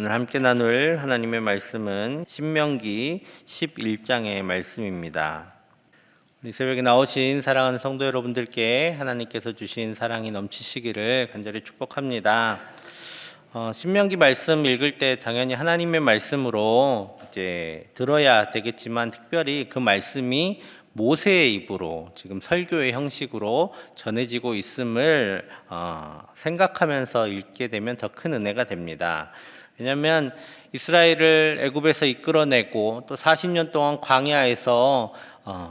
오늘 함께 나눌 하나님의 말씀은 신명기 11장의 말씀입니다. 이 새벽에 나오신 사랑하는 성도 여러분들께 하나님께서 주신 사랑이 넘치시기를 간절히 축복합니다. 신명기 말씀 읽을 때 당연히 하나님의 말씀으로 이제 들어야 되겠지만 특별히 그 말씀이 모세의 입으로 지금 설교의 형식으로 전해지고 있음을 생각하면서 읽게 되면 더 큰 은혜가 됩니다. 왜냐하면 이스라엘을 애굽에서 이끌어내고 또 40년 동안 광야에서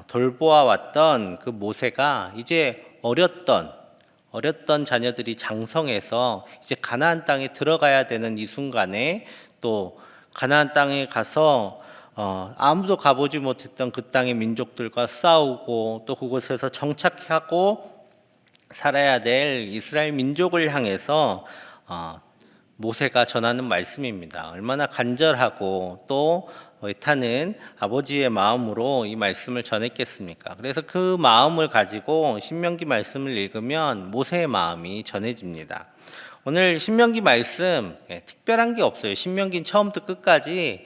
돌보아 왔던 그 모세가 이제 어렸던 자녀들이 장성해서 이제 가나안 땅에 들어가야 되는 이 순간에 또 가나안 땅에 가서 아무도 가보지 못했던 그 땅의 민족들과 싸우고 또 그곳에서 정착하고 살아야 될 이스라엘 민족을 향해서 모세가 전하는 말씀입니다. 얼마나 간절하고 또 애타는 아버지의 마음으로 이 말씀을 전했겠습니까? 그래서 그 마음을 가지고 신명기 말씀을 읽으면 모세의 마음이 전해집니다. 오늘 신명기 말씀 특별한 게 없어요. 신명기는 처음부터 끝까지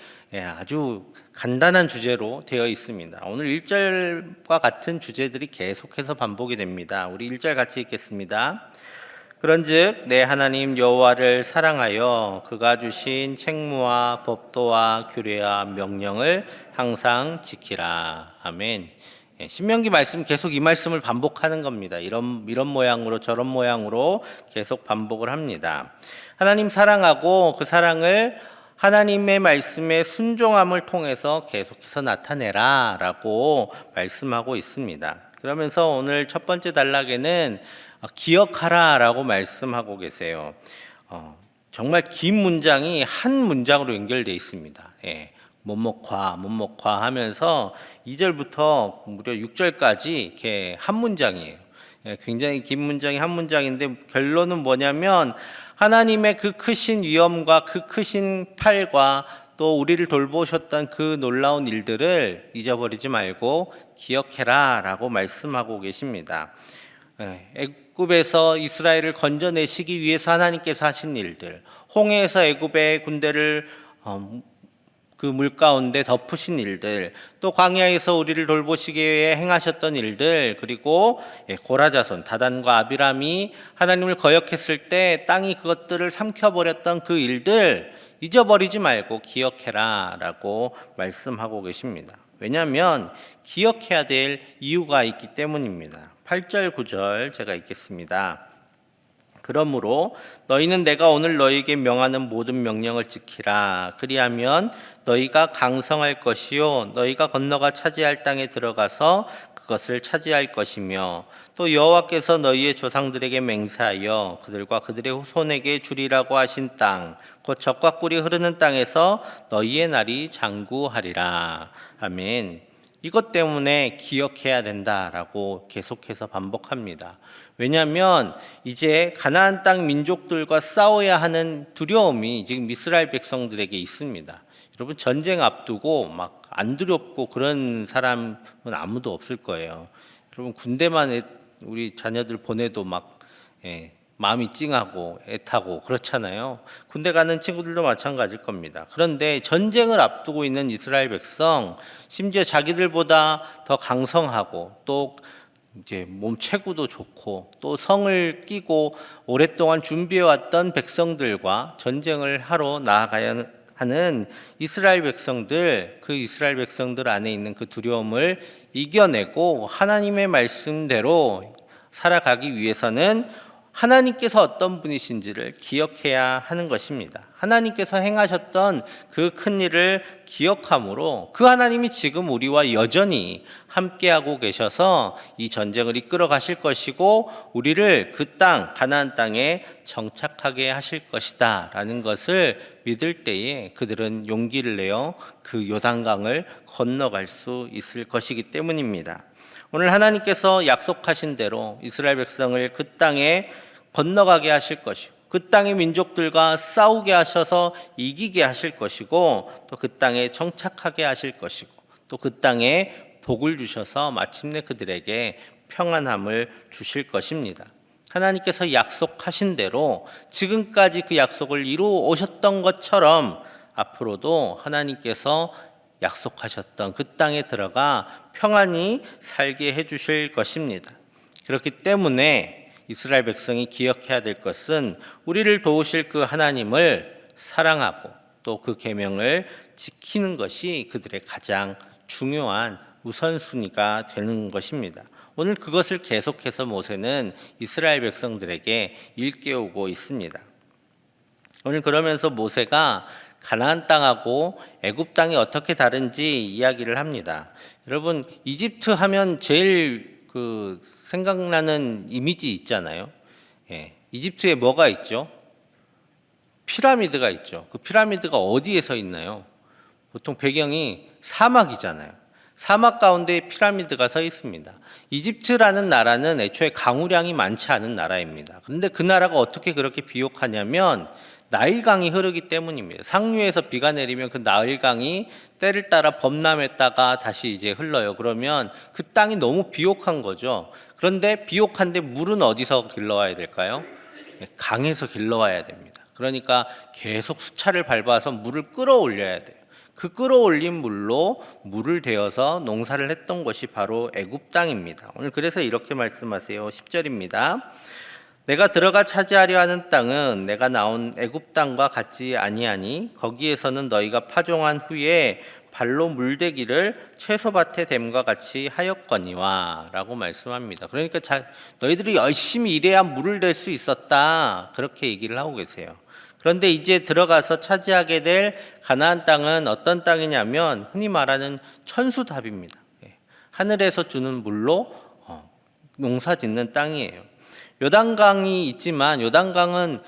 아주 간단한 주제로 되어 있습니다. 오늘 1절과 같은 주제들이 계속해서 반복이 됩니다. 우리 1절 같이 읽겠습니다. 그런즉 내 하나님 여호와를 사랑하여 그가 주신 책무와 법도와 규례와 명령을 항상 지키라. 아멘. 신명기 말씀 계속 이 말씀을 반복하는 겁니다. 이런 모양으로 저런 모양으로 계속 반복을 합니다. 하나님 사랑하고 그 사랑을 하나님의 말씀의 순종함을 통해서 계속해서 나타내라 라고 말씀하고 있습니다. 그러면서 오늘 첫 번째 단락에는 기억하라 라고 말씀하고 계세요. 정말 긴 문장이 한 문장으로 연결되어 있습니다. 뭐뭐과 하면서 2절부터 무려 6절까지 이렇게 한 문장이에요. 굉장히 긴 문장이 한 문장인데 결론은 뭐냐면 하나님의 그 크신 위엄과 그 크신 팔과 또 우리를 돌보셨던 그 놀라운 일들을 잊어버리지 말고 기억해라 라고 말씀하고 계십니다. 애굽에서 이스라엘을 건져내시기 위해서 하나님께서 하신 일들, 홍해에서 애굽의 군대를 그 물 가운데 덮으신 일들, 또 광야에서 우리를 돌보시기 위해 행하셨던 일들, 그리고 고라자손 다단과 아비람이 하나님을 거역했을 때 땅이 그것들을 삼켜버렸던 그 일들 잊어버리지 말고 기억해라 라고 말씀하고 계십니다. 왜냐하면 기억해야 될 이유가 있기 때문입니다. 8절 9절 제가 읽겠습니다. 그러므로 너희는 내가 오늘 너희에게 명하는 모든 명령을 지키라. 그리하면 너희가 강성할 것이요 너희가 건너가 차지할 땅에 들어가서 그것을 차지할 것이며 또 여호와께서 너희의 조상들에게 맹세하여 그들과 그들의 후손에게 주리라고 하신 땅 곧 젖과 꿀이 흐르는 땅에서 너희의 날이 장구하리라. 아멘. 이것 때문에 기억해야 된다라고 계속해서 반복합니다. 왜냐하면 이제 가나안 땅 민족들과 싸워야 하는 두려움이 지금 이스라엘 백성들에게 있습니다. 여러분 전쟁 앞두고 막 안 두렵고 그런 사람은 아무도 없을 거예요. 여러분 군대만 우리 자녀들 보내도 막 마음이 찡하고 애타고 그렇잖아요. 군대 가는 친구들도 마찬가지일 겁니다. 그런데 전쟁을 앞두고 있는 이스라엘 백성, 심지어 자기들보다 더 강성하고 또 이제 몸 체구도 좋고 또 성을 끼고 오랫동안 준비해왔던 백성들과 전쟁을 하러 나아가야 하는 이스라엘 백성들, 그 이스라엘 백성들 안에 있는 그 두려움을 이겨내고 하나님의 말씀대로 살아가기 위해서는 하나님께서 어떤 분이신지를 기억해야 하는 것입니다. 하나님께서 행하셨던 그 큰 일을 기억함으로 그 하나님이 지금 우리와 여전히 함께하고 계셔서 이 전쟁을 이끌어 가실 것이고 우리를 그 땅, 가나안 땅에 정착하게 하실 것이다 라는 것을 믿을 때에 그들은 용기를 내어 그 요단강을 건너갈 수 있을 것이기 때문입니다. 오늘 하나님께서 약속하신 대로 이스라엘 백성을 그 땅에 건너가게 하실 것이고 그 땅의 민족들과 싸우게 하셔서 이기게 하실 것이고 또 그 땅에 정착하게 하실 것이고 또 그 땅에 복을 주셔서 마침내 그들에게 평안함을 주실 것입니다. 하나님께서 약속하신 대로 지금까지 그 약속을 이루어 오셨던 것처럼 앞으로도 하나님께서 약속하셨던 그 땅에 들어가 평안히 살게 해주실 것입니다. 그렇기 때문에 이스라엘 백성이 기억해야 될 것은 우리를 도우실 그 하나님을 사랑하고 또 그 계명을 지키는 것이 그들의 가장 중요한 우선순위가 되는 것입니다. 오늘 그것을 계속해서 모세는 이스라엘 백성들에게 일깨우고 있습니다. 오늘 그러면서 모세가 가나안 땅하고 애굽 땅이 어떻게 다른지 이야기를 합니다. 여러분, 이집트 하면 제일 생각나는 이미지 있잖아요. 이집트에 뭐가 있죠? 피라미드가 있죠. 그 피라미드가 어디에 서 있나요? 보통 배경이 사막이잖아요. 사막 가운데 피라미드가 서 있습니다. 이집트라는 나라는 애초에 강우량이 많지 않은 나라입니다. 그런데 그 나라가 어떻게 그렇게 비옥하냐면 나일강이 흐르기 때문입니다. 상류에서 비가 내리면 그 나일강이 때를 따라 범람했다가 다시 이제 흘러요. 그러면 그 땅이 너무 비옥한 거죠. 그런데 비옥한데 물은 어디서 길러와야 될까요? 강에서 길러와야 됩니다. 그러니까 계속 수차를 밟아서 물을 끌어올려야 돼요. 그 끌어올린 물로 물을 대어서 농사를 했던 것이 바로 애굽 땅입니다. 오늘 그래서 이렇게 말씀하세요. 10절입니다. 내가 들어가 차지하려 하는 땅은 내가 나온 애굽 땅과 같지 아니하니 거기에서는 너희가 파종한 후에 발로 물대기를 채소밭에 댐과 같이 하였거니와 라고 말씀합니다. 그러니까 너희들이 열심히 일해야 물을 댈 수 있었다, 그렇게 얘기를 하고 계세요. 그런데 이제 들어가서 차지하게 될 가나안 땅은 어떤 땅이냐면 흔히 말하는 천수답입니다. 하늘에서 주는 물로 농사 짓는 땅이에요. 요단강이 있지만 요단강은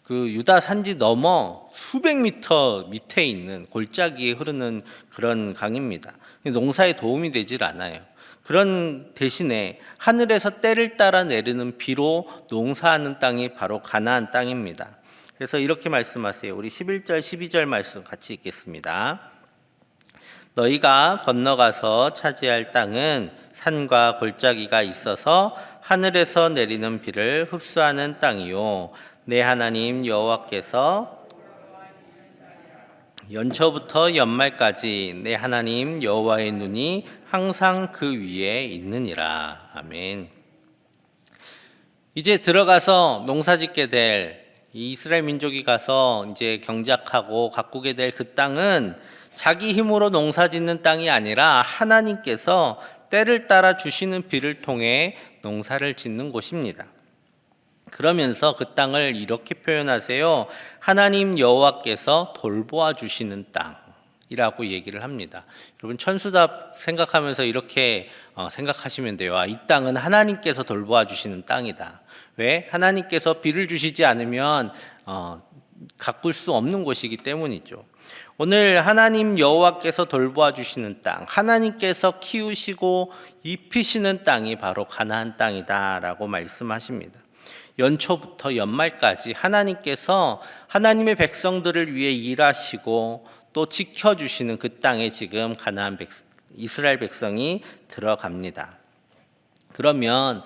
그 유다 산지 넘어 수백 미터 밑에 있는 골짜기에 흐르는 그런 강입니다. 농사에 도움이 되질 않아요. 그런 대신에 하늘에서 때를 따라 내리는 비로 농사하는 땅이 바로 가나안 땅입니다. 그래서 이렇게 말씀하세요. 우리 11절 12절 말씀 같이 읽겠습니다. 너희가 건너가서 차지할 땅은 산과 골짜기가 있어서 하늘에서 내리는 비를 흡수하는 땅이요 내 하나님 여호와께서 연초부터 연말까지 내 하나님 여호와의 눈이 항상 그 위에 있느니라. 아멘. 이제 들어가서 농사짓게 될 이스라엘 민족이 가서 이제 경작하고 가꾸게 될 그 땅은 자기 힘으로 농사짓는 땅이 아니라 하나님께서 때를 따라 주시는 비를 통해 농사를 짓는 곳입니다. 그러면서 그 땅을 이렇게 표현하세요. 하나님 여호와께서 돌보아 주시는 땅이라고 얘기를 합니다. 여러분, 천수답 생각하면서 이렇게 생각하시면 돼요. 이 땅은 하나님께서 돌보아 주시는 땅이다. 왜? 하나님께서 비를 주시지 않으면 가꿀 수 없는 곳이기 때문이죠. 오늘 하나님 여호와께서 돌보아 주시는 땅, 하나님께서 키우시고 입히시는 땅이 바로 가나안 땅이다라고 말씀하십니다. 연초부터 연말까지 하나님께서 하나님의 백성들을 위해 일하시고 또 지켜주시는 그 땅에 지금 이스라엘 백성이 들어갑니다. 그러면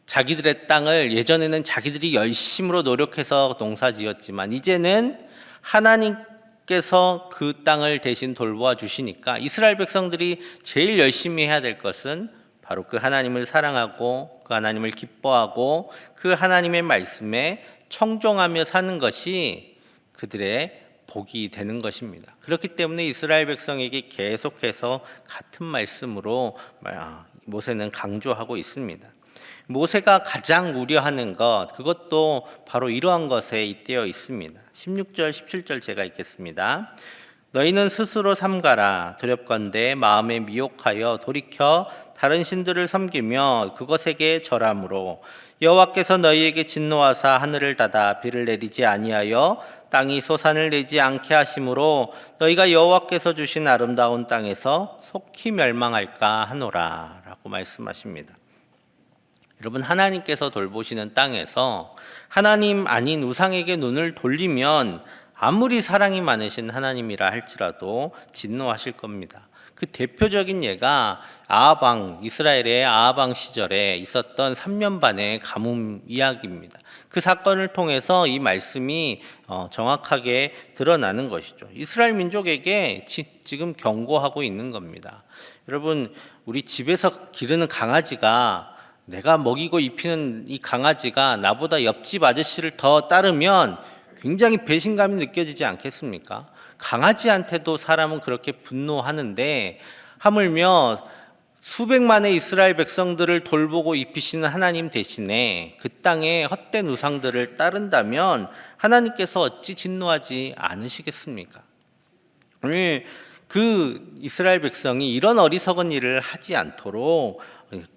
자기들의 땅을 예전에는 자기들이 열심으로 노력해서 농사 지었지만 이제는 하나님께서 그 땅을 대신 돌보아 주시니까 이스라엘 백성들이 제일 열심히 해야 될 것은 바로 그 하나님을 사랑하고 그 하나님을 기뻐하고 그 하나님의 말씀에 청종하며 사는 것이 그들의 복이 되는 것입니다. 그렇기 때문에 이스라엘 백성에게 계속해서 같은 말씀으로 모세는 강조하고 있습니다. 모세가 가장 우려하는 것, 그것도 바로 이러한 것에 잇대어 있습니다. 16절 17절 제가 읽겠습니다. 너희는 스스로 삼가라. 두렵건대 마음에 미혹하여 돌이켜 다른 신들을 섬기며 그것에게 절함으로 여호와께서 너희에게 진노하사 하늘을 닫아 비를 내리지 아니하여 땅이 소산을 내지 않게 하심으로 너희가 여호와께서 주신 아름다운 땅에서 속히 멸망할까 하노라 라고 말씀하십니다. 여러분, 하나님께서 돌보시는 땅에서 하나님 아닌 우상에게 눈을 돌리면 아무리 사랑이 많으신 하나님이라 할지라도 진노하실 겁니다. 그 대표적인 예가 아하방, 이스라엘의 아하방 시절에 있었던 3년 반의 가뭄 이야기입니다. 그 사건을 통해서 이 말씀이 정확하게 드러나는 것이죠. 이스라엘 민족에게 지금 경고하고 있는 겁니다. 여러분, 우리 집에서 기르는 강아지가, 내가 먹이고 입히는 이 강아지가 나보다 옆집 아저씨를 더 따르면 굉장히 배신감이 느껴지지 않겠습니까? 강아지한테도 사람은 그렇게 분노하는데, 하물며 수백만의 이스라엘 백성들을 돌보고 입히시는 하나님 대신에 그 땅의 헛된 우상들을 따른다면 하나님께서 어찌 진노하지 않으시겠습니까? 오늘 그 이스라엘 백성이 이런 어리석은 일을 하지 않도록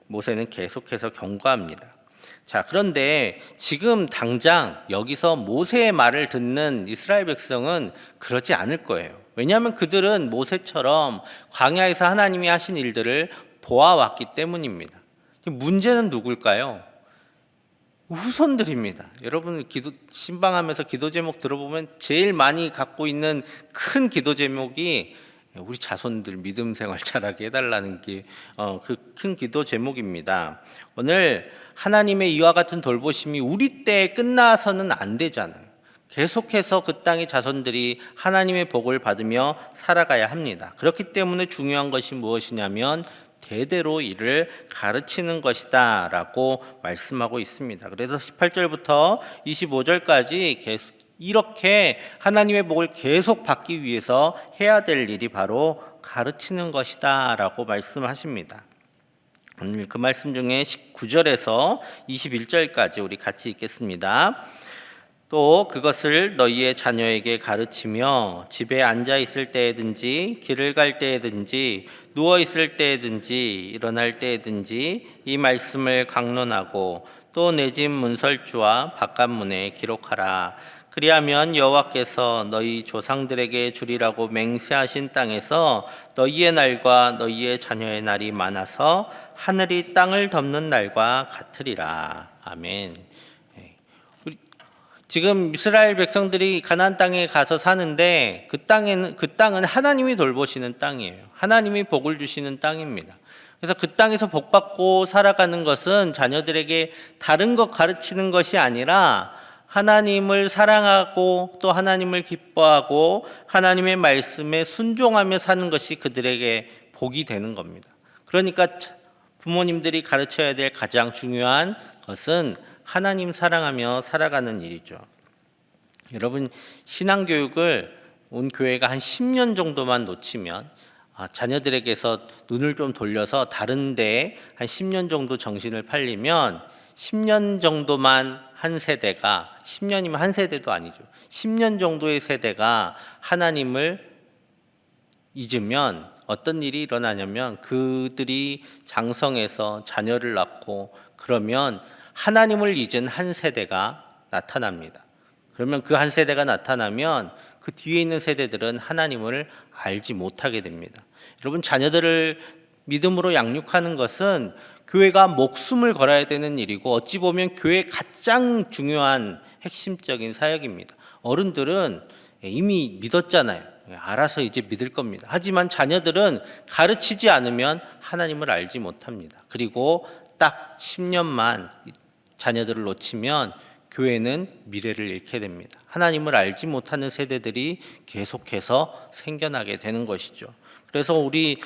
모세는 계속해서 경고합니다. 자, 그런데 지금 당장 여기서 모세의 말을 듣는 이스라엘 백성은 그러지 않을 거예요. 왜냐하면 그들은 모세처럼 광야에서 하나님이 하신 일들을 보아왔기 때문입니다. 문제는 누굴까요? 후손들입니다. 여러분, 신방하면서 기도 제목 들어보면 제일 많이 갖고 있는 큰 기도 제목이 우리 자손들 믿음 생활 잘하게 해달라는 게 그 큰 기도 제목입니다. 오늘 하나님의 이와 같은 돌보심이 우리 때에 끝나서는 안 되잖아요. 계속해서 그 땅의 자손들이 하나님의 복을 받으며 살아가야 합니다. 그렇기 때문에 중요한 것이 무엇이냐면 대대로 이를 가르치는 것이다 라고 말씀하고 있습니다. 그래서 18절부터 25절까지 계속 이렇게 하나님의 복을 계속 받기 위해서 해야 될 일이 바로 가르치는 것이다 라고 말씀하십니다. 오늘 그 말씀 중에 19절에서 21절까지 우리 같이 읽겠습니다. 또 그것을 너희의 자녀에게 가르치며 집에 앉아 있을 때에든지 길을 갈 때에든지 누워 있을 때에든지 일어날 때에든지 이 말씀을 강론하고 또 내 집 문설주와 바깥문에 기록하라. 그리하면 여호와께서 너희 조상들에게 주리라고 맹세하신 땅에서 너희의 날과 너희의 자녀의 날이 많아서 하늘이 땅을 덮는 날과 같으리라. 아멘. 지금 이스라엘 백성들이 가나안 땅에 가서 사는데 그 땅은 하나님이 돌보시는 땅이에요. 하나님이 복을 주시는 땅입니다. 그래서 그 땅에서 복 받고 살아가는 것은 자녀들에게 다른 것 가르치는 것이 아니라 하나님을 사랑하고 또 하나님을 기뻐하고 하나님의 말씀에 순종하며 사는 것이 그들에게 복이 되는 겁니다. 그러니까 부모님들이 가르쳐야 될 가장 중요한 것은 하나님 사랑하며 살아가는 일이죠. 여러분, 신앙교육을 온 교회가 한 10년 정도만 놓치면 자녀들에게서 눈을 좀 돌려서 다른 데에 한 10년 정도 정신을 팔리면 10년 정도만 한 세대가, 10년이면 한 세대도 아니죠. 10년 정도의 세대가 하나님을 잊으면 어떤 일이 일어나냐면 그들이 장성해서 자녀를 낳고 그러면 하나님을 잊은 한 세대가 나타납니다. 그러면 그 한 세대가 나타나면 그 뒤에 있는 세대들은 하나님을 알지 못하게 됩니다. 여러분, 자녀들을 믿음으로 양육하는 것은 교회가 목숨을 걸어야 되는 일이고 어찌 보면 교회의 가장 중요한 핵심적인 사역입니다. 어른들은 이미 믿었잖아요. 알아서 이제 믿을 겁니다. 하지만 자녀들은 가르치지 않으면 하나님을 알지 못합니다. 그리고 딱 10년만 자녀들을 놓치면 교회는 미래를 잃게 됩니다. 하나님을 알지 못하는 세대들이 계속해서 생겨나게 되는 것이죠. 그래서 우리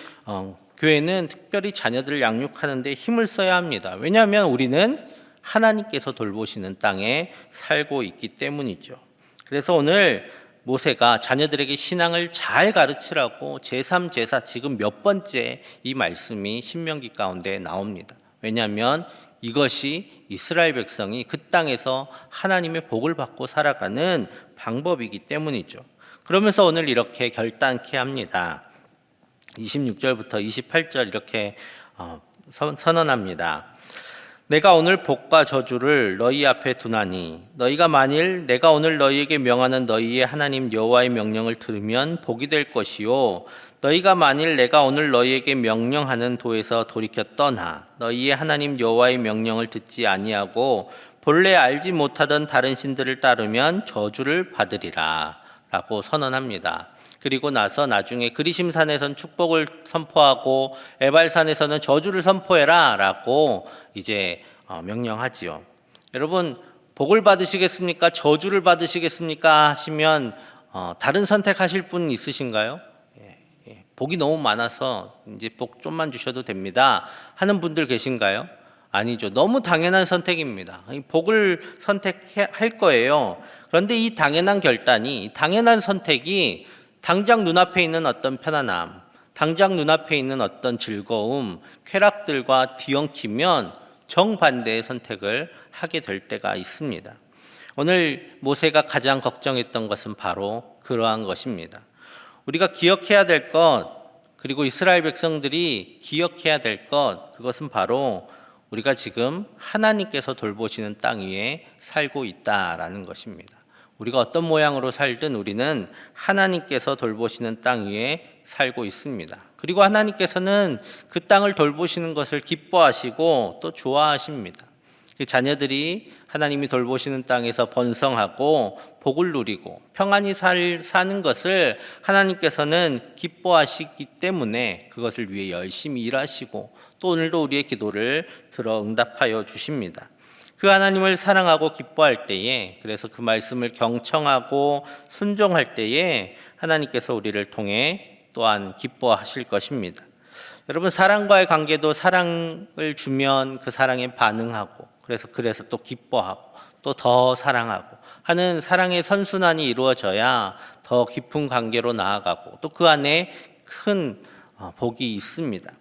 교회는 특별히 자녀들을 양육하는 데 힘을 써야 합니다. 왜냐하면 우리는 하나님께서 돌보시는 땅에 살고 있기 때문이죠. 그래서 오늘 모세가 자녀들에게 신앙을 잘 가르치라고 제3, 제4 지금 몇 번째 이 말씀이 신명기 가운데 나옵니다. 왜냐하면 이것이 이스라엘 백성이 그 땅에서 하나님의 복을 받고 살아가는 방법이기 때문이죠. 그러면서 오늘 이렇게 결단케 합니다. 26절부터 28절 이렇게 선언합니다. 내가 오늘 복과 저주를 너희 앞에 두나니 너희가 만일 내가 오늘 너희에게 명하는 너희의 하나님 여호와의 명령을 들으면 복이 될 것이요 너희가 만일 내가 오늘 너희에게 명령하는 도에서 돌이켜 떠나 너희의 하나님 여호와의 명령을 듣지 아니하고 본래 알지 못하던 다른 신들을 따르면 저주를 받으리라 라고 선언합니다. 그리고 나서 나중에 그리심산에서는 축복을 선포하고 에발산에서는 저주를 선포해라 라고 이제 명령하지요. 여러분, 복을 받으시겠습니까? 저주를 받으시겠습니까? 하시면 다른 선택하실 분 있으신가요? 복이 너무 많아서 이제 복 좀만 주셔도 됩니다 하는 분들 계신가요? 아니죠. 너무 당연한 선택입니다. 복을 선택할 거예요. 그런데 이 당연한 결단이, 당연한 선택이 당장 눈앞에 있는 어떤 편안함, 당장 눈앞에 있는 어떤 즐거움, 쾌락들과 뒤엉키면 정반대의 선택을 하게 될 때가 있습니다. 오늘 모세가 가장 걱정했던 것은 바로 그러한 것입니다. 우리가 기억해야 될 것, 그리고 이스라엘 백성들이 기억해야 될 것, 그것은 바로 우리가 지금 하나님께서 돌보시는 땅 위에 살고 있다라는 것입니다. 우리가 어떤 모양으로 살든 우리는 하나님께서 돌보시는 땅 위에 살고 있습니다. 그리고 하나님께서는 그 땅을 돌보시는 것을 기뻐하시고 또 좋아하십니다. 자녀들이 하나님이 돌보시는 땅에서 번성하고 복을 누리고 평안히 사는 것을 하나님께서는 기뻐하시기 때문에 그것을 위해 열심히 일하시고 또 오늘도 우리의 기도를 들어 응답하여 주십니다. 그 하나님을 사랑하고 기뻐할 때에, 그래서 그 말씀을 경청하고 순종할 때에 하나님께서 우리를 통해 또한 기뻐하실 것입니다. 여러분, 사랑과의 관계도 사랑을 주면 그 사랑에 반응하고 그래서 또 기뻐하고 또 더 사랑하고 하는 사랑의 선순환이 이루어져야 더 깊은 관계로 나아가고 또 그 안에 큰 복이 있습니다.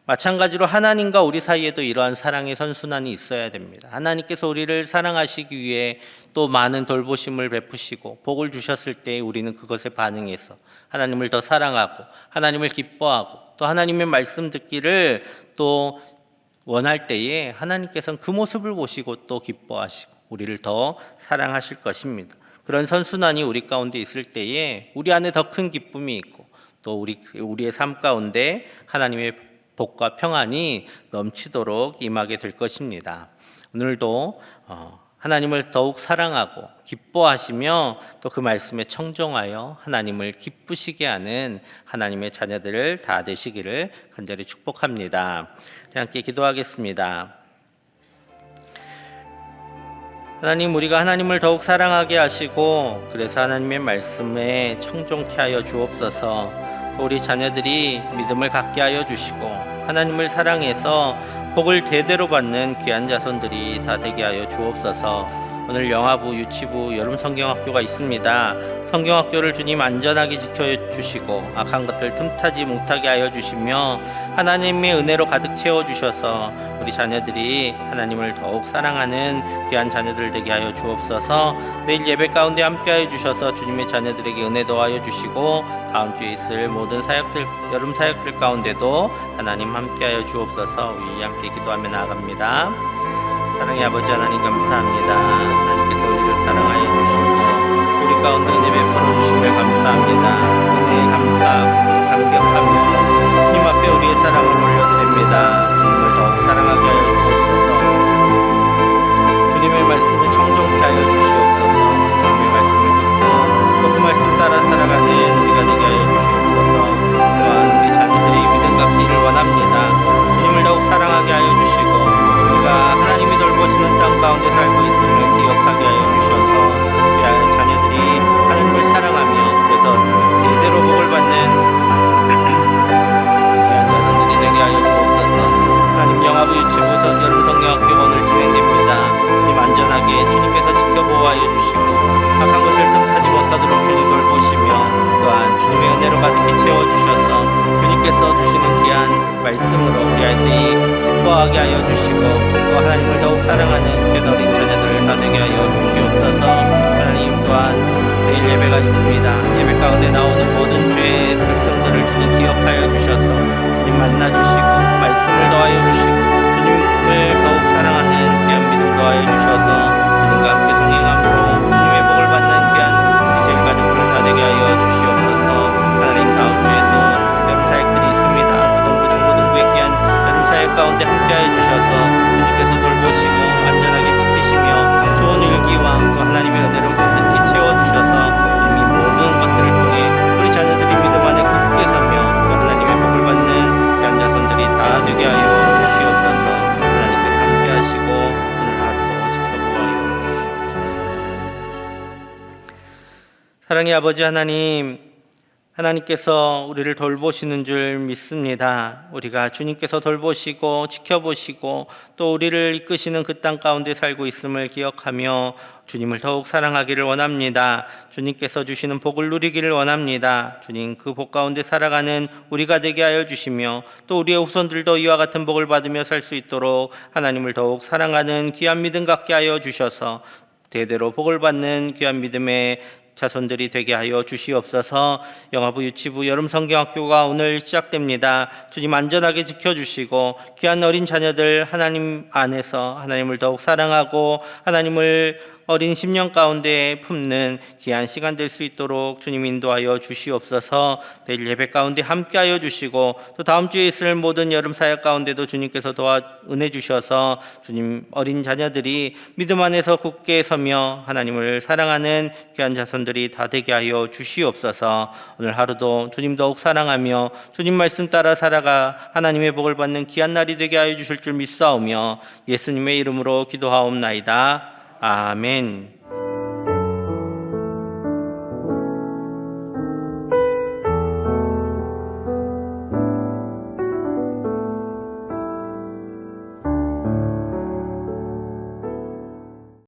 마찬가지로 하나님과 우리 사이에도 이러한 사랑의 선순환이 있어야 됩니다. 하나님께서 우리를 사랑하시기 위해 또 많은 돌보심을 베푸시고 복을 주셨을 때 우리는 그것에 반응해서 하나님을 더 사랑하고 하나님을 기뻐하고 또 하나님의 말씀 듣기를 또 원할 때에 하나님께서는 그 모습을 보시고 또 기뻐하시고 우리를 더 사랑하실 것입니다. 그런 선순환이 우리 가운데 있을 때에 우리 안에 더 큰 기쁨이 있고 또 우리의 삶 가운데 하나님의 복과 평안이 넘치도록 임하게 될 것입니다. 오늘도 하나님을 더욱 사랑하고 기뻐하시며 또 그 말씀에 청종하여 하나님을 기쁘시게 하는 하나님의 자녀들 다 되시기를 간절히 축복합니다. 함께 기도하겠습니다. 하나님, 우리가 하나님을 더욱 사랑하게 하시고 그래서 하나님의 말씀에 청종케 하여 주옵소서. 우리 자녀들이 믿음을 갖게 하여 주시고 하나님을 사랑해서 복을 대대로 받는 귀한 자손들이 다 되게 하여 주옵소서. 오늘 영아부, 유치부, 여름 성경학교가 있습니다. 성경학교를 주님 안전하게 지켜주시고 악한 것들 틈타지 못하게 하여 주시며 하나님의 은혜로 가득 채워주셔서 우리 자녀들이 하나님을 더욱 사랑하는 귀한 자녀들 되게 하여 주옵소서. 내일 예배 가운데 함께 하여 주셔서 주님의 자녀들에게 은혜 더하여 주시고 다음 주에 있을 모든 사역들, 여름 사역들 가운데도 하나님 함께 하여 주옵소서. 우리 함께 기도하며 나아갑니다. 사랑의 아버지 하나님, 감사합니다. 하나님께서 우리를 사랑하여 주시고 우리 가운데 은혜 베풀어 주심을 감사합니다. 은혜에 감사하고 감격하며 주님 앞에 우리의 사랑을 올려드립니다. 주님을 더욱 사랑하게 하여 주옵소서. 주님의 말씀에 청종케 하여 주시옵소서. 주님의 말씀을 듣고 또 그 말씀 따라 살아가는 우리가 되게 하여 주시옵소서. 또한 우리 자녀들이 믿음 갖기를 원합니다. 주님을 더욱 사랑하게 하여 주시고 우리가 하나님이 돌보시는 땅 가운데 살고 있음을 기억하게 하여 주셔서 우리 자녀들이 하나님을 사랑하며 그래서 대대로 복을 받는 귀한 자손들이 되게 하여 주옵소서. 하나님, 영아부, 유치부, 여름 성경학교가 오늘 진행됩니다. 주님 안전하게 주님께서 지켜보호하여 주시고 악한 것들 틈타지 못하도록 주님 돌보시며 또한 주님의 은혜로 가득히 채워주셔서 주님께서 주시는 귀한 말씀으로 우리 아이들이 기뻐하게 하여 주시고 또 하나님을 더욱 사랑하는 깨달은 자녀들을 다 되게 하여 주시옵소서. 하나님, 또한 내일 예배가 있습니다. 예배 가운데 나오는 모든 죄의 백성들을 주님 기억하여 주셔서 주님 만나주시고 말씀을 더하여 주시고 주님을 더욱 사랑하는 귀한 믿음 더하여 주셔서 주님과 함께 동행함으로 주님의 복을 받는 귀한 우리 저희 가족들 다 되게 하여 주시옵소서. 하나님, 다음 주에 또 여름 사역들이 있습니다. 아동부, 중고등부의 귀한 여름 사역 가운데 함께 하여 주셔서 주님께서 돌보시고 안전하게 지키시며 좋은 일기와 또 하나님의 은혜로 가득히 채워주셔서 주님이 모든 것들을 통해 우리 자녀들이 사랑의 아버지 하나님, 하나님께서 우리를 돌보시는 줄 믿습니다. 우리가 주님께서 돌보시고 지켜보시고 또 우리를 이끄시는 그 땅 가운데 살고 있음을 기억하며 주님을 더욱 사랑하기를 원합니다. 주님께서 주시는 복을 누리기를 원합니다. 주님, 그 복 가운데 살아가는 우리가 되게 하여 주시며 또 우리의 후손들도 이와 같은 복을 받으며 살 수 있도록 하나님을 더욱 사랑하는 귀한 믿음 갖게 하여 주셔서 대대로 복을 받는 귀한 믿음의 자손들이 되게 하여 주시옵소서. 영아부 유치부 여름 성경학교가 오늘 시작됩니다. 주님 안전하게 지켜주시고 귀한 어린 자녀들 하나님 안에서 하나님을 더욱 사랑하고 하나님을 어린 심령 가운데 품는 귀한 시간 될 수 있도록 주님 인도하여 주시옵소서. 내일 예배 가운데 함께하여 주시고 또 다음 주에 있을 모든 여름 사역 가운데도 주님께서 도와 은혜 주셔서 주님 어린 자녀들이 믿음 안에서 굳게 서며 하나님을 사랑하는 귀한 자손들이 다 되게 하여 주시옵소서. 오늘 하루도 주님 더욱 사랑하며 주님 말씀 따라 살아가 하나님의 복을 받는 귀한 날이 되게 하여 주실 줄 믿사오며 예수님의 이름으로 기도하옵나이다. 아멘.